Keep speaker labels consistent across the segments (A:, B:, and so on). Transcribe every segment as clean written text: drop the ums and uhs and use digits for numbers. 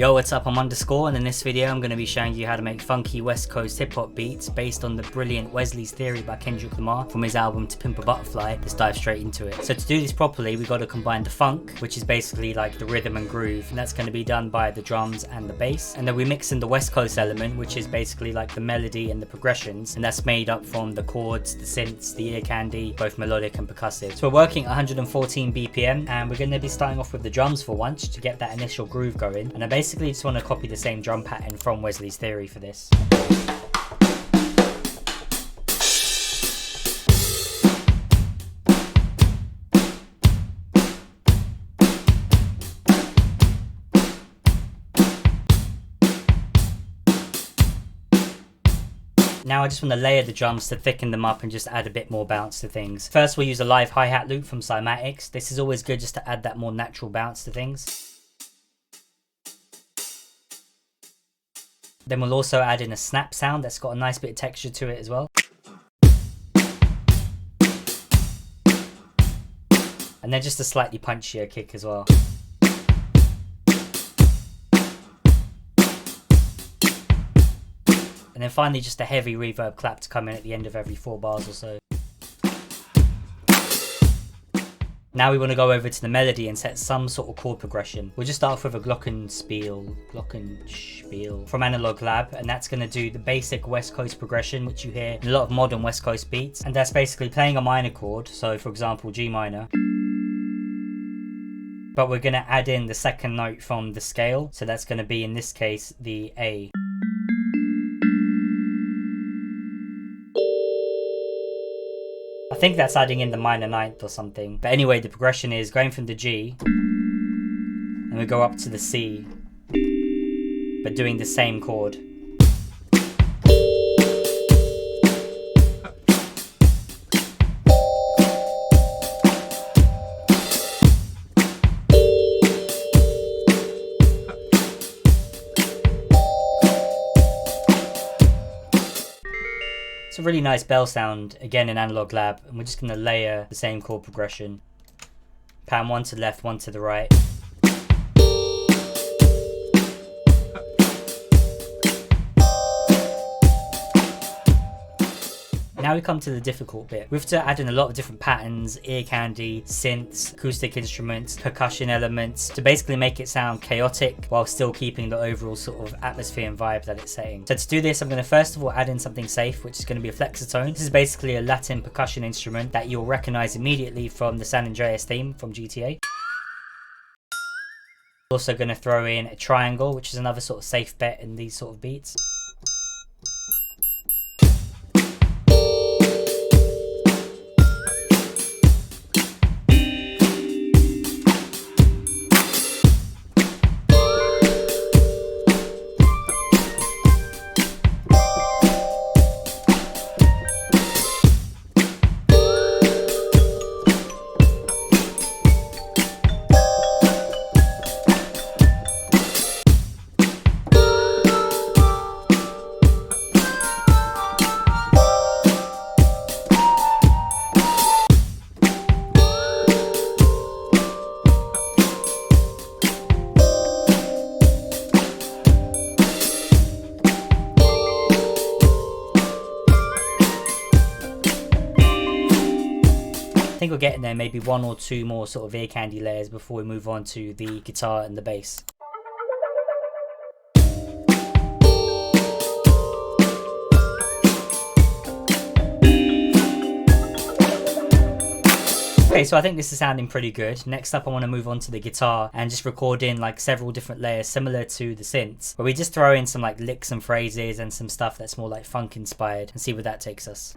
A: Yo, what's up? I'm UndaSkore, and in this video I'm going to be showing you how to make funky West Coast hip hop beats based on the brilliant Wesley's Theory by Kendrick Lamar from his album To Pimp A Butterfly. Let's dive straight into it. So to do this properly, we got to combine the funk, which is basically like the rhythm and groove, and that's going to be done by the drums and the bass. And then we mix in the West Coast element, which is basically like the melody and the progressions, and that's made up from the chords, the synths, the ear candy, both melodic and percussive. So we're working 114 BPM, and we're going to be starting off with the drums for once to get that initial groove going. And I basically just want to copy the same drum pattern from Wesley's Theory for this. Now I just want to layer the drums to thicken them up and just add a bit more bounce to things. First we'll use a live hi-hat loop from Cymatics. This is always good just to add that more natural bounce to things. Then we'll also add in a snap sound that's got a nice bit of texture to it as well. And then just a slightly punchier kick as well. And then finally just a heavy reverb clap to come in at the end of every 4 bars or so. Now we want to go over to the melody and set some sort of chord progression. We'll just start off with a glockenspiel from Analog Lab, and that's going to do the basic West Coast progression which you hear in a lot of modern West Coast beats, and that's basically playing a minor chord, so for example G minor, but we're going to add in the second note from the scale, so that's going to be in this case the A. I think that's adding in the minor ninth or something. But anyway, the progression is going from the G and we go up to the C, but doing the same chord. It's a really nice bell sound, again in Analog Lab, and we're just going to layer the same chord progression. Pan one to the left, one to the right. Now we come to the difficult bit. We have to add in a lot of different patterns, ear candy, synths, acoustic instruments, percussion elements to basically make it sound chaotic while still keeping the overall sort of atmosphere and vibe that it's setting. So to do this, I'm going to first of all add in something safe, which is going to be a flexitone. This is basically a Latin percussion instrument that you'll recognize immediately from the San Andreas theme from GTA. Also going to throw in a triangle, which is another sort of safe bet in these sort of beats. I think we're getting there, maybe 1 or 2 more sort of ear candy layers before we move on to the guitar and the bass. Okay, so I think this is sounding pretty good. Next up I want to move on to the guitar and just record in like several different layers similar to the synths, where we just throw in some like licks and phrases and some stuff that's more like funk inspired and see where that takes us.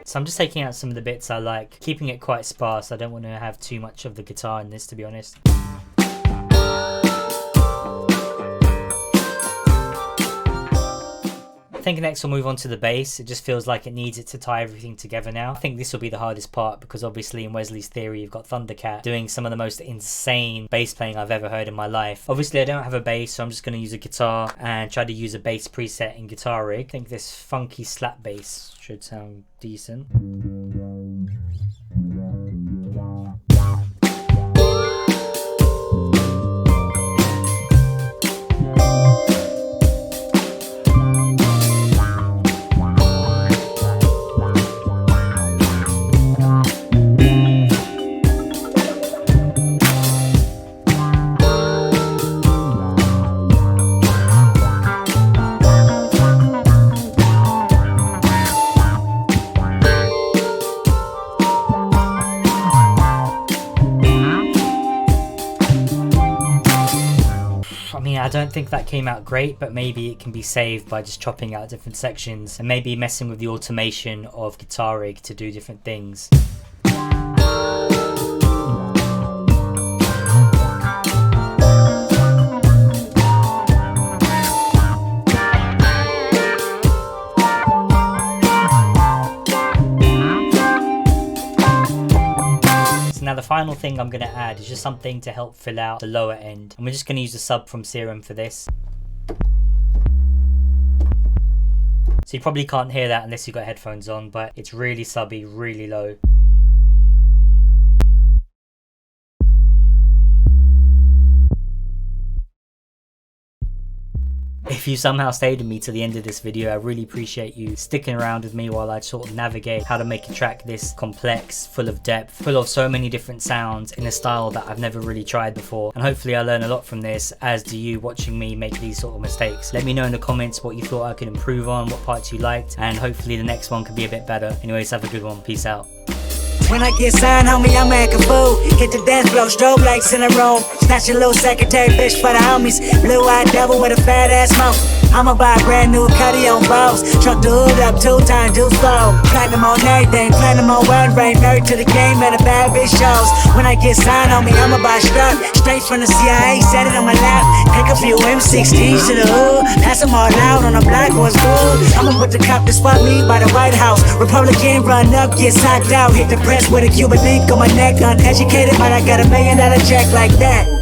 A: So I'm just taking out some of the bits I like, keeping it quite sparse. I don't want to have too much of the guitar in this, to be honest. think next we'll move on to the bass. It just feels like it needs it to tie everything together now. I think this will be the hardest part because obviously in Wesley's theory you've got Thundercat doing some of the most insane bass playing I've ever heard in my life. Obviously I don't have a bass, so I'm just going to use a guitar and try to use a bass preset in Guitar Rig. I think this funky slap bass should sound decent. I don't think that came out great, but maybe it can be saved by just chopping out different sections and maybe messing with the automation of Guitar Rig to do different things. Now the final thing I'm going to add is just something to help fill out the lower end, and we're just going to use the sub from Serum for this. So you probably can't hear that unless you've got headphones on, but it's really subby, really low. If you somehow stayed with me to the end of this video, I really appreciate you sticking around with me while I sort of navigate how to make a track this complex, full of depth, full of so many different sounds in a style that I've never really tried before. And hopefully I learn a lot from this, as do you watching me make these sort of mistakes. Let me know in the comments what you thought I could improve on, what parts you liked, and hopefully the next one could be a bit better. Anyways, have a good one. Peace out.
B: When I get signed, homie, I'm acting fool. Hit the dance floor, strobe lights in the room. Snatch a little secretary bitch for the homies. Blue-eyed devil with a fat ass mouth. I'ma buy a brand new Cuddy on balls. Truck the hood up 2 times, do slow. Platinum on everything, platinum on one brain. Married to the game and the bad bitch shows. When I get signed, homie, I'ma buy strap. Straight from the CIA, set it on my lap. Pick a few M16s to the hood. Pass them all out on the black ones, good. I'ma put the cop to spot me by the White House. Republican run up, get socked out. Hit the press with a Cuban link on my neck. Uneducated, but I got $1 million check like that.